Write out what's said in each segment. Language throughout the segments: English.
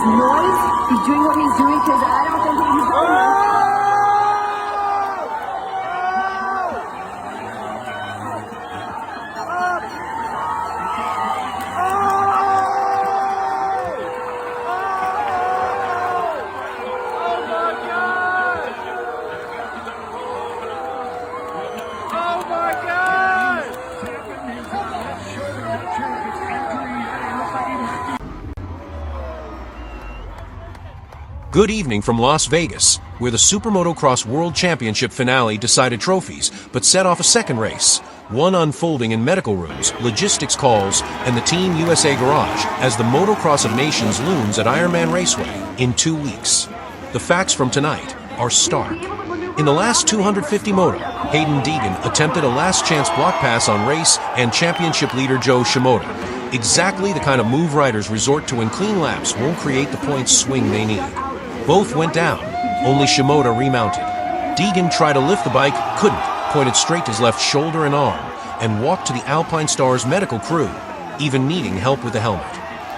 noise. He's doing what he's doing because I don't think he's going to. Good evening from Las Vegas, where the Super Motocross World Championship finale decided trophies, but set off a second race, one unfolding in medical rooms, logistics calls, and the Team USA garage as the Motocross of Nations looms at Ironman Raceway in 2 weeks. The facts from tonight are stark. In the last 250 moto, Haiden Deegan attempted a last-chance block pass on race and championship leader Joe Shimoda. Exactly the kind of move riders resort to when clean laps won't create the points swing they need. Both went down, only Shimoda remounted. Deegan tried to lift the bike, couldn't, pointed straight to his left shoulder and arm, and walked to the Alpine Star's medical crew, even needing help with the helmet.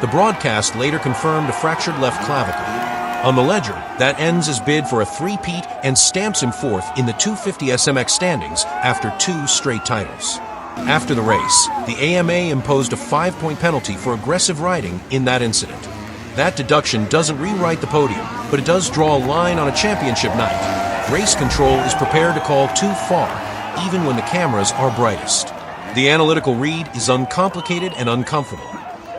The broadcast later confirmed a fractured left clavicle. On the ledger, that ends his bid for a three-peat and stamps him fourth in the 250 SMX standings after 2 straight titles. After the race, the AMA imposed a 5-point penalty for aggressive riding in that incident. That deduction doesn't rewrite the podium, but it does draw a line on a championship night. Race control is prepared to call too far, even when the cameras are brightest. The analytical read is uncomplicated and uncomfortable.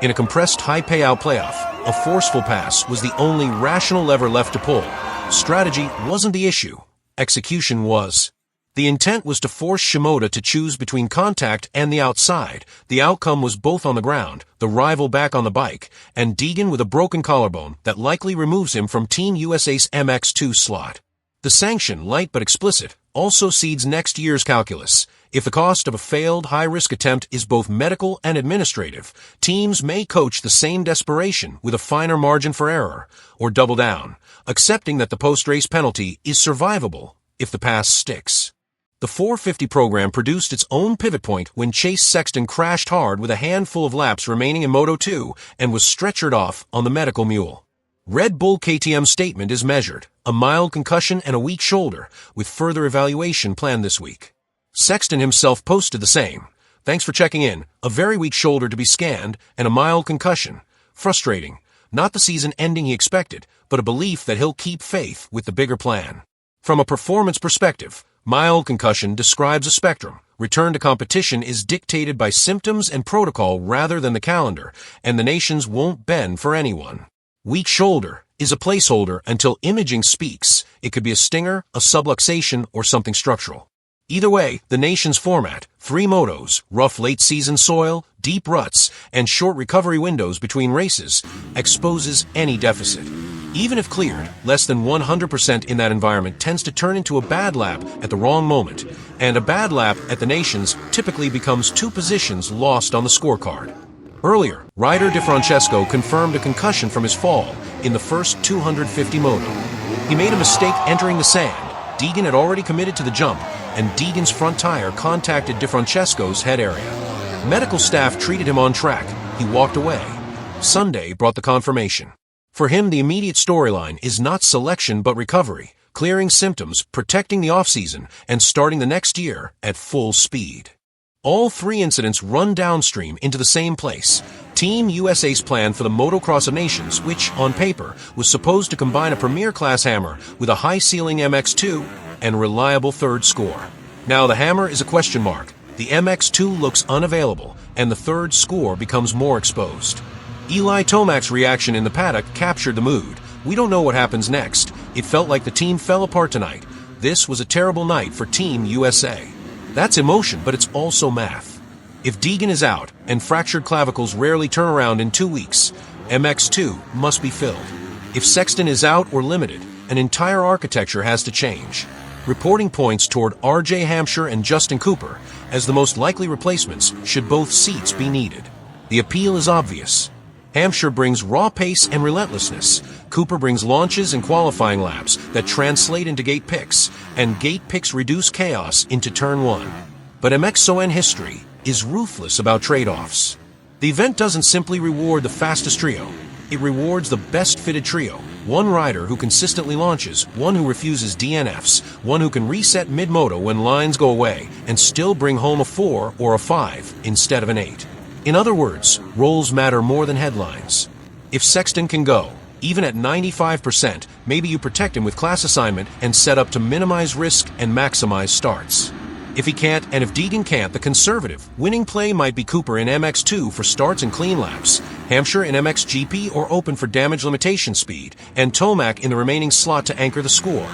In a compressed high-payout playoff, a forceful pass was the only rational lever left to pull. Strategy wasn't the issue. Execution was. The intent was to force Shimoda to choose between contact and the outside. The outcome was both on the ground, the rival back on the bike, and Deegan with a broken collarbone that likely removes him from Team USA's MX2 slot. The sanction, light but explicit, also seeds next year's calculus. If the cost of a failed high-risk attempt is both medical and administrative, teams may coach the same desperation with a finer margin for error, or double down, accepting that the post-race penalty is survivable if the pass sticks. The 450 program produced its own pivot point when Chase Sexton crashed hard with a handful of laps remaining in Moto 2 and was stretchered off on the medical mule. Redbull KTM's statement is measured, a mild concussion and a weak shoulder, with further evaluation planned this week. Sexton himself posted the same. Thanks for checking in. A very weak shoulder to be scanned and a mild concussion. Frustrating. Not the season ending he expected, but a belief that he'll keep faith with the bigger plan. From a performance perspective, mild concussion describes a spectrum. Return to competition is dictated by symptoms and protocol rather than the calendar, and the nations won't bend for anyone. Weak shoulder is a placeholder until imaging speaks. It could be a stinger, a subluxation, or something structural. Either way, the nation's format, 3 motos, rough late-season soil, deep ruts, and short recovery windows between races, exposes any deficit. Even if cleared, less than 100% in that environment tends to turn into a bad lap at the wrong moment, and a bad lap at the nations typically becomes 2 positions lost on the scorecard. Earlier, Ryder DeFrancesco confirmed a concussion from his fall in the first 250 moto. He made a mistake entering the sand. Deegan had already committed to the jump, and Deegan's front tire contacted DeFrancesco's head area. Medical staff treated him on track. He walked away. Sunday brought the confirmation. For him, the immediate storyline is not selection but recovery, clearing symptoms, protecting the offseason, and starting the next year at full speed. All 3 incidents run downstream into the same place. Team USA's plan for the Motocross of Nations, which, on paper, was supposed to combine a premier-class hammer with a high-ceiling MX2 and reliable third score. Now the hammer is a question mark. The MX2 looks unavailable, and the third score becomes more exposed. Eli Tomac's reaction in the paddock captured the mood. We don't know what happens next. It felt like the team fell apart tonight. This was a terrible night for Team USA. That's emotion, but it's also math. If Deegan is out, and fractured clavicles rarely turn around in 2 weeks, MX2 must be filled. If Sexton is out or limited, an entire architecture has to change. Reporting points toward RJ Hampshire and Justin Cooper as the most likely replacements should both seats be needed. The appeal is obvious. Hampshire brings raw pace and relentlessness. Cooper brings launches and qualifying laps that translate into gate picks, and gate picks reduce chaos into turn 1. But MXON history is ruthless about trade-offs. The event doesn't simply reward the fastest trio. It rewards the best-fitted trio, one rider who consistently launches, one who refuses DNFs, one who can reset mid-moto when lines go away and still bring home a 4 or a 5 instead of an 8. In other words, roles matter more than headlines. If Sexton can go, even at 95%, maybe you protect him with class assignment and set up to minimize risk and maximize starts. If he can't, and if Deegan can't, the conservative, winning play might be Cooper in MX2 for starts and clean laps, Hampshire in MXGP or Open for damage limitation speed, and Tomac in the remaining slot to anchor the score.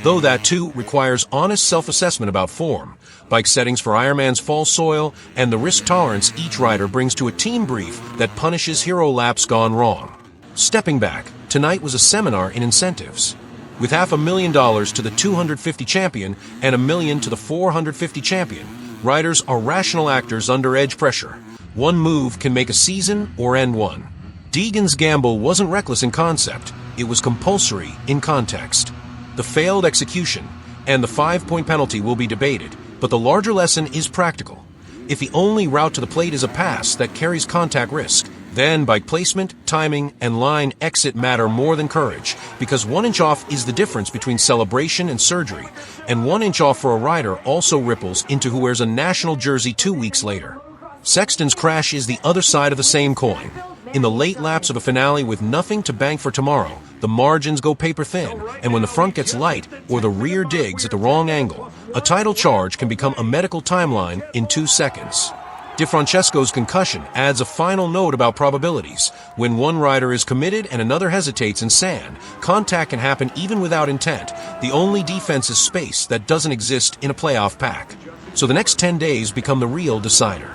Though that, too, requires honest self-assessment about form, bike settings for Ironman's fall soil, and the risk tolerance each rider brings to a team brief that punishes hero laps gone wrong. Stepping back, tonight was a seminar in incentives. With $500,000 to the 250 champion and $1 million to the 450 champion, riders are rational actors under edge pressure. One move can make a season or end one. Deegan's gamble wasn't reckless in concept, it was compulsory in context. The failed execution and the 5-point penalty will be debated, but the larger lesson is practical. If the only route to the plate is a pass that carries contact risk, then bike placement, timing, and line exit matter more than courage, because 1 inch off is the difference between celebration and surgery, and 1 inch off for a rider also ripples into who wears a national jersey 2 weeks later. Sexton's crash is the other side of the same coin. In the late laps of a finale with nothing to bank for tomorrow, the margins go paper thin, and when the front gets light or the rear digs at the wrong angle, a title charge can become a medical timeline in 2 seconds. DeFrancesco's concussion adds a final note about probabilities. When one rider is committed and another hesitates in sand, contact can happen even without intent. The only defense is space that doesn't exist in a playoff pack. So the next 10 days become the real decider.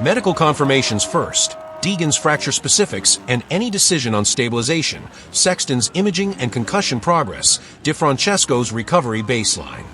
Medical confirmations first, Deegan's fracture specifics, and any decision on stabilization, Sexton's imaging and concussion progress, DeFrancesco's recovery baseline.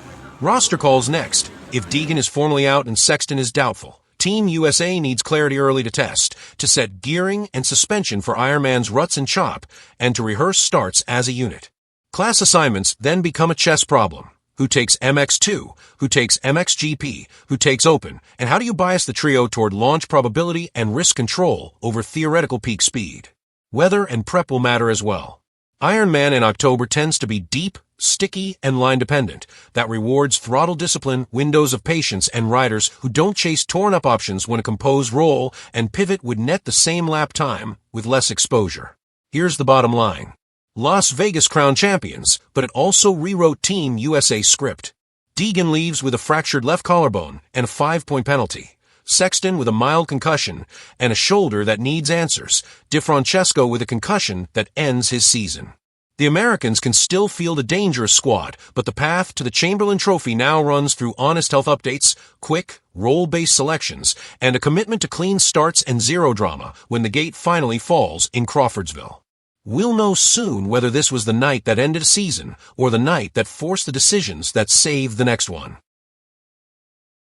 Roster calls next, if Deegan is formally out and Sexton is doubtful. Team USA needs clarity early to test, to set gearing and suspension for Ironman's ruts and chop, and to rehearse starts as a unit. Class assignments then become a chess problem. Who takes MX2? Who takes MXGP? Who takes Open? And how do you bias the trio toward launch probability and risk control over theoretical peak speed? Weather and prep will matter as well. Ironman in October tends to be deep, sticky, and line-dependent. That rewards throttle discipline, windows of patience, and riders who don't chase torn-up options when a composed roll and pivot would net the same lap time with less exposure. Here's the bottom line. Las Vegas crowned champions, but it also rewrote Team USA script. Deegan leaves with a fractured left collarbone and a 5-point penalty. Sexton with a mild concussion and a shoulder that needs answers. DeFrancesco with a concussion that ends his season. The Americans can still field a dangerous squad, but the path to the Chamberlain Trophy now runs through honest health updates, quick, role-based selections, and a commitment to clean starts and zero drama when the gate finally falls in Crawfordsville. We'll know soon whether this was the night that ended a season or the night that forced the decisions that saved the next one.